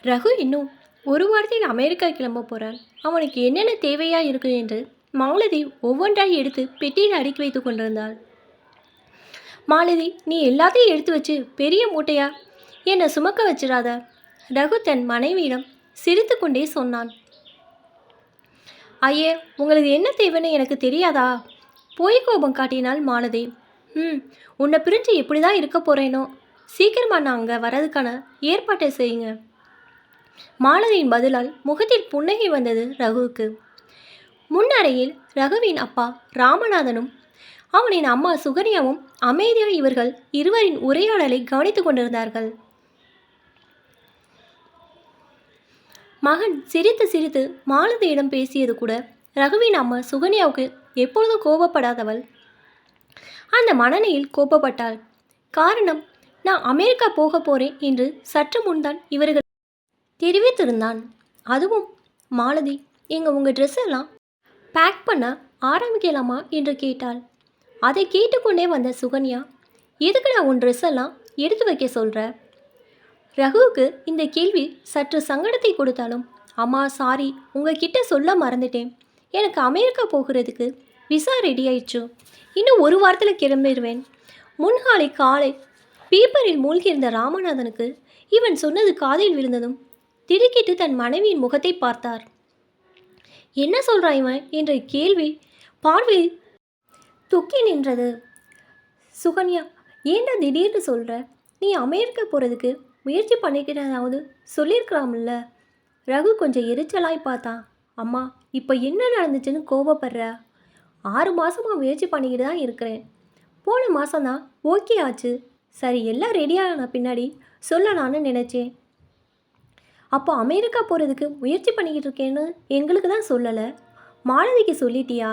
ரகு இன்னும் ஒரு வாரத்தில் அமெரிக்கா கிளம்ப போகிறான். அவனுக்கு என்னென்ன தேவையா இருக்கு என்று மாலதி ஒவ்வொன்றாய் எடுத்து பெட்டியில் அடுக்கி வைத்து கொண்டிருந்தாள். மாலதி, நீ எல்லாத்தையும் எடுத்து வச்சு பெரிய மூட்டையா என்னை சுமக்க வச்சிடாத. ரகு தன் மனைவியிடம் சிரித்து கொண்டே சொன்னான். ஐயே, உங்களுக்கு என்ன தேவைன்னு எனக்கு தெரியாதா? போய் கோபம் காட்டினாள் மாலதி. உன்னை பிரிஞ்சு எப்படி தான் இருக்க போகிறேனோ. சீக்கிரமாக நான் அங்கே வரதுக்கான ஏற்பாட்டை செய்யுங்க. மாலதியின் பதிலால் முகத்தில் புன்னகை வந்தது ரகுவுக்கு. முன்னறையில் ரகுவின் அப்பா ராமநாதனும் அவனின் அம்மா சுகன்யாவும் அமைதியாக இவர்கள் இருவரின் உரையாடலை கவனித்துக் கொண்டிருந்தார்கள். மகன் சிரித்து சிரித்து மாலதியிடம் பேசியது கூட ரகுவின் அம்மா சுகன்யாவுக்கு எப்பொழுதும் கோபப்படாதவள் அந்த மனநிலையில் கோபப்பட்டாள். காரணம், நான் அமெரிக்கா போக போறேன் என்று சற்று முன்தான் இவர்கள் தெரிவித்திருந்தான். அதுவும் மாலதி, உங்கள் ட்ரெஸ் எல்லாம் பேக் பண்ண ஆரம்பிக்கலாமா என்று கேட்டாள். அதை கேட்டுக்கொண்டே வந்த சுகன்யா, எதுக்குடா உன் ட்ரெஸ் எல்லாம் எடுத்து வைக்க சொல்கிற? ரகுவுக்கு இந்த கேள்வி சற்று சங்கடத்தை கொடுத்தாலும், அம்மா சாரி, உங்ககிட்ட சொல்ல மறந்துட்டேன். எனக்கு அமெரிக்கா போகிறதுக்கு விசா ரெடி ஆயிடுச்சு. இன்னும் ஒரு வாரத்தில் கிளம்பிடுவேன். முன்காலை காலை பேப்பரில் மூழ்கியிருந்த ராமநாதனுக்கு இவன் சொன்னது காதில் விழுந்ததும் திடுக்கிட்டு தன் மனைவியின் முகத்தை பார்த்தார். என்ன சொல்கிறான் இவன் என்ற கேள்வி பார்வை துக்கி நின்றது. சுகன்யா, ஏண்டா திடீர்னு சொல்கிற? நீ அமெரிக்கா போகிறதுக்கு முயற்சி பண்ணிக்கிறதாவது சொல்லியிருக்கலாம்ல. ரகு கொஞ்சம் எரிச்சலாய் பார்த்தான். அம்மா, இப்போ என்ன நடந்துச்சுன்னு கோபப்படுற? 6 மாதமாக முயற்சி பண்ணிக்கிட்டு தான் இருக்கிறேன். போன மாதம்தான் ஓகே ஆச்சு. சரி, எல்லாம் ரெடியான பின்னாடி சொல்லலான்னு நினச்சேன். அப்போ அமெரிக்கா போகிறதுக்கு முயற்சி பண்ணிக்கிட்டு இருக்கேன்னு எங்களுக்கு தான் சொல்லலை, மாலதிக்கு சொல்லிட்டியா?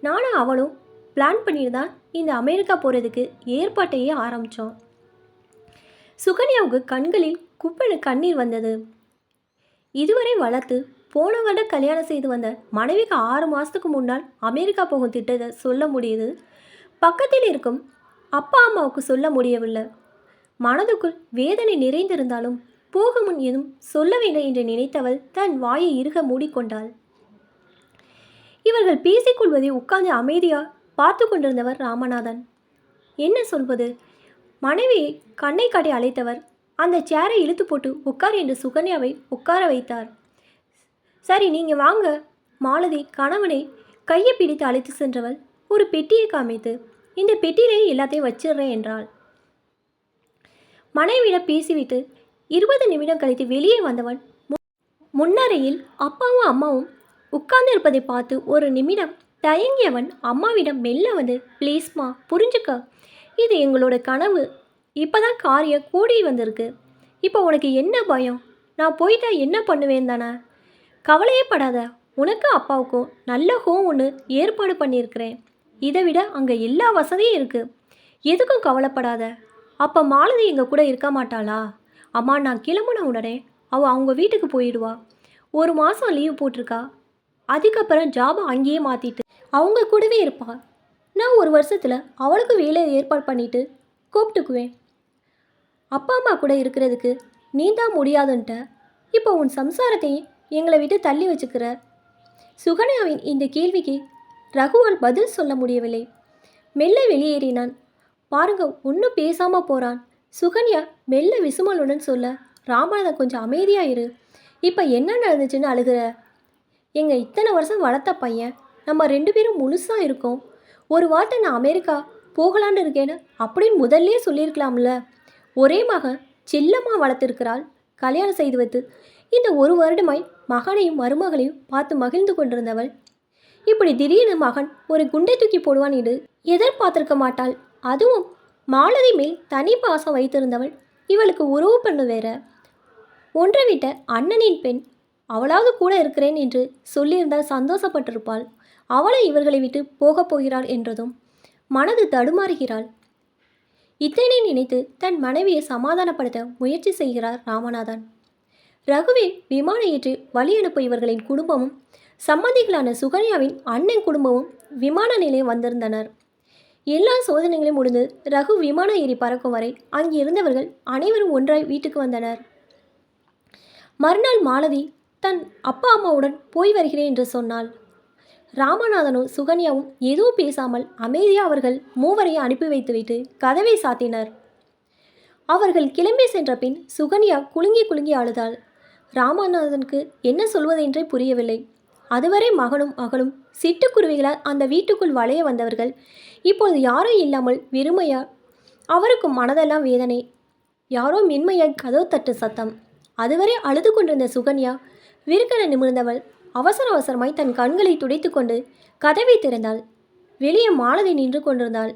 நானும் அவளும் பிளான் பண்ணிட்டு தான் இந்த அமெரிக்கா போகிறதுக்கு ஏற்பாட்டையே ஆரம்பித்தோம். சுகன்யாவுக்கு கண்களில் குப்பென கண்ணீர் வந்தது. இதுவரை வளர்த்து போன வருடம் கல்யாணம் செய்து வந்த மனைவிக்கு 6 மாதத்துக்கு முன்னால் அமெரிக்கா போகும் திட்டத்தை சொல்ல முடியுது. பக்கத்தில் இருக்கும் அப்பா அம்மாவுக்கு சொல்ல முடியவில்லை. மனதுக்குள் வேதனை நிறைந்திருந்தாலும் போக முன் எதுவும் சொல்ல வேண்டும் என்று நினைத்தவள் தன் வாயை இறுக மூடிக்கொண்டாள். இவர்கள் பேசிக்கொள்வதை உட்கார்ந்து அமைதியாக பார்த்து கொண்டிருந்தவர் ராமநாதன். என்ன சொல்வது? மனைவியை கண்ணை காட்டி அழைத்தவர் அந்த சேரை இழுத்து போட்டு உட்கார் என்று சுகன்யாவை உட்கார வைத்தார். சரி, நீங்கள் வாங்க. மாலதி கணவனை கையை பிடித்து அழைத்து சென்றவள் ஒரு பெட்டியை காமித்து, இந்த பெட்டியிலே எல்லாத்தையும் வச்சிடுறேன் என்றாள். மனைவியிடம் பேசிவிட்டு 20 நிமிடம் கழித்து வெளியே வந்தவன் முன்னறையில் அப்பாவும் அம்மாவும் உட்கார்ந்து இருப்பதை பார்த்து ஒரு நிமிடம் தயங்கியவன் அம்மாவிடம் மெல்ல வந்து, ப்ளீஸ்மா புரிஞ்சுக்க, இது எங்களோட கனவு. இப்போ தான் காரியம் கூடி வந்திருக்கு. இப்போ உனக்கு என்ன பயம்? நான் போயிட்டா என்ன பண்ணுவேன் தானே? கவலையே படாத. உனக்கு அப்பாவுக்கும் நல்ல ஹோம் ஒன்று ஏற்பாடு பண்ணியிருக்கிறேன். இதை விட அங்கே எல்லா வசதியும் இருக்குது. எதுக்கும் கவலைப்படாத. அப்போ மாலதி எங்கள் கூட இருக்க மாட்டாளா? அம்மா, நான் கிளம்புன உடனே அவள் அவங்க வீட்டுக்கு போயிடுவா. 1 மாதம் லீவ் போட்டிருக்கா. அதுக்கப்புறம் ஜாபை அங்கேயே மாற்றிட்டு அவங்க கூடவே இருப்பாள். நான் 1 வருஷத்தில் அவளுக்கு வேலையை ஏற்பாடு பண்ணிவிட்டு கூப்பிட்டுக்குவேன். அப்பா அம்மா கூட இருக்கிறதுக்கு நீ தான் முடியாதுன்ட்ட. இப்போ உன் சம்சாரத்தையும் எங்களை விட்டு தள்ளி வச்சுக்கிற. சுகன்யாவின் இந்த கேள்விக்கு ரகுவால் பதில் சொல்ல முடியவில்லை. மெல்ல வெளியேறினான். பாருங்க, ஒன்றும் பேசாமல் போகிறான். சுகன்யா மெல்ல விசுமலுடன் சொல்ல, ராமநாதன் கொஞ்சம் அமைதியாக இரு. இப்போ என்ன நடந்துச்சுன்னு அழுகிற? இத்தனை வருஷம் வளர்த்த பையன், நம்ம 2 பேரும் முழுசாக இருக்கோம். ஒரு வார்த்தை நான் அமெரிக்கா போகலான்னு இருக்கேன்னு அப்படின்னு முதல்லே சொல்லியிருக்கலாம்ல. ஒரே மகன் செல்லமாக வளர்த்துருக்கிறாள். கல்யாணம் செய்து வைத்து இந்த 1 வருடமாய் மகனையும் மருமகளையும் பார்த்து மகிழ்ந்து கொண்டிருந்தவள் இப்படி திடீர்னு மகன் ஒரு குண்டை தூக்கி போடுவான் என்று எதிர்பார்த்திருக்க மாட்டாள். அதுவும் மாலதி மேல் தனி பாசம் வைத்திருந்தவள் இவளுக்கு உறவு பண்ணு வேற. ஒன்றை விட்ட அண்ணனின் பெண், அவளாவது கூட இருக்கிறேன் என்று சொல்லியிருந்தால் சந்தோஷப்பட்டிருப்பாள். அவளை இவர்களை விட்டு போகப் போகிறாள் என்றதும் மனது தடுமாறுகிறாள். இத்தனை நினைத்து தன் மனைவியை சமாதானப்படுத்த முயற்சி செய்கிறார் ராமநாதன். ரகுவை விமான ஏற்றி வழி அனுப்ப இவர்களின் குடும்பமும் சம்மந்திகளான சுகன்யாவின் அண்ணன் குடும்பமும் விமான நிலையம் வந்திருந்தனர். எல்லா சோதனைகளையும் முடிந்து ரகு விமான ஏறி பறக்கும் வரை அங்கிருந்தவர்கள் அனைவரும் ஒன்றாய் வீட்டுக்கு வந்தனர். மறுநாள் மாலதி தன் அப்பா அம்மாவுடன் போய் வருகிறேன் என்று சொன்னாள். ராமநாதனும் சுகன்யாவும் எதுவும் பேசாமல் அமைதியாக அவர்கள் மூவரையும் அனுப்பி வைத்துவிட்டு கதவை சாத்தினர். அவர்கள் கிளம்பி சென்ற பின் சுகன்யா குலுங்கி குலுங்கி அழுதாள். ராமநாதனுக்கு என்ன சொல்வதென்றே புரியவில்லை. அதுவரை மகனும் மகளும் சிட்டுக்குருவிகளால் அந்த வீட்டுக்குள் வளைய வந்தவர்கள் இப்போது யாரும் இல்லாமல் வெறுமையா. அவருக்கும் மனதெல்லாம் வேதனை. யாரோ மென்மையாய் கதவு தட்டு சத்தம். அதுவரை அழுது கொண்டிருந்த சுகன்யா விருக்கென நிமிர்ந்தவள் அவசர அவசரமாய் தன் கண்களை துடைத்து கொண்டு கதவை திறந்தாள். வெளியே மாலதி நின்று கொண்டிருந்தாள்.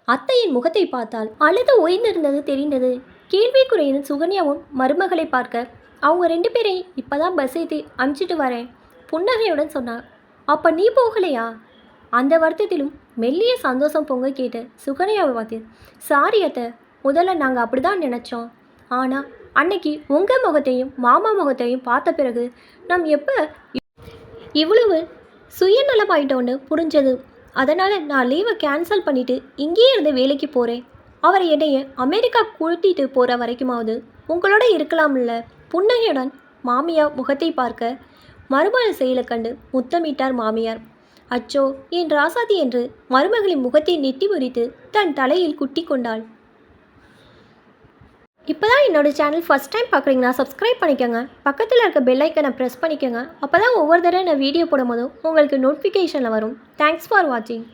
அத்தையின் முகத்தை பார்த்தாள். அழுது ஓய்ந்திருந்தது தெரிந்தது. கேள்விக்குறையின் சுகன்யாவும் மருமகளை பார்க்க அவங்க 2 பேரையும் இப்போதான் பஸ் ஏற்றி அனுப்பிச்சிட்டு வரேன் புன்னகையுடன் சொன்னாள். அப்போ நீ போகலையா? அந்த வருத்தத்திலும் மெல்லிய சந்தோஷம் பொங்க கேட்டு சுகன்யாவை பார்த்து, சாரி அத்தை, முதல்ல நாங்கள் அப்படி தான் நினச்சோம். ஆனால் அன்னைக்கு உங்கள் முகத்தையும் மாமா முகத்தையும் பார்த்த பிறகு நம் எப்போ இவ்வளவு சுயநலமாயிட்டோன்னு புரிஞ்சது. அதனால் நான் லீவை கேன்சல் பண்ணிவிட்டு இங்கேயே இருந்து வேலைக்கு போகிறேன். அவரை என்னைய அமெரிக்கா கூட்டிகிட்டு போகிற வரைக்குமாவது உங்களோட இருக்கலாம்ல. புன்னகையுடன் மாமியார் முகத்தை பார்க்க மருமகள் செயலை கண்டு முத்தமிட்டார் மாமியார். அச்சோ என் ராசாதி என்று மருமகளின் முகத்தை நெட்டி முறித்து தன் தலையில் குட்டி கொண்டாள். இப்போ தான் என்னோடய சேனல் ஃபஸ்ட் டைம் பார்க்குறீங்கன்னா சப்ஸ்கிரைப் பண்ணிக்கோங்க. பக்கத்தில் இருக்க பெல் ஐக்கனை ப்ரெஸ் பண்ணிக்கோங்க. அப்போ தான் ஒவ்வொரு தடவை நான் வீடியோ போடும்போதும் உங்களுக்கு நோட்டிஃபிகேஷனில் வரும். தேங்க்ஸ் ஃபார் வாட்சிங்.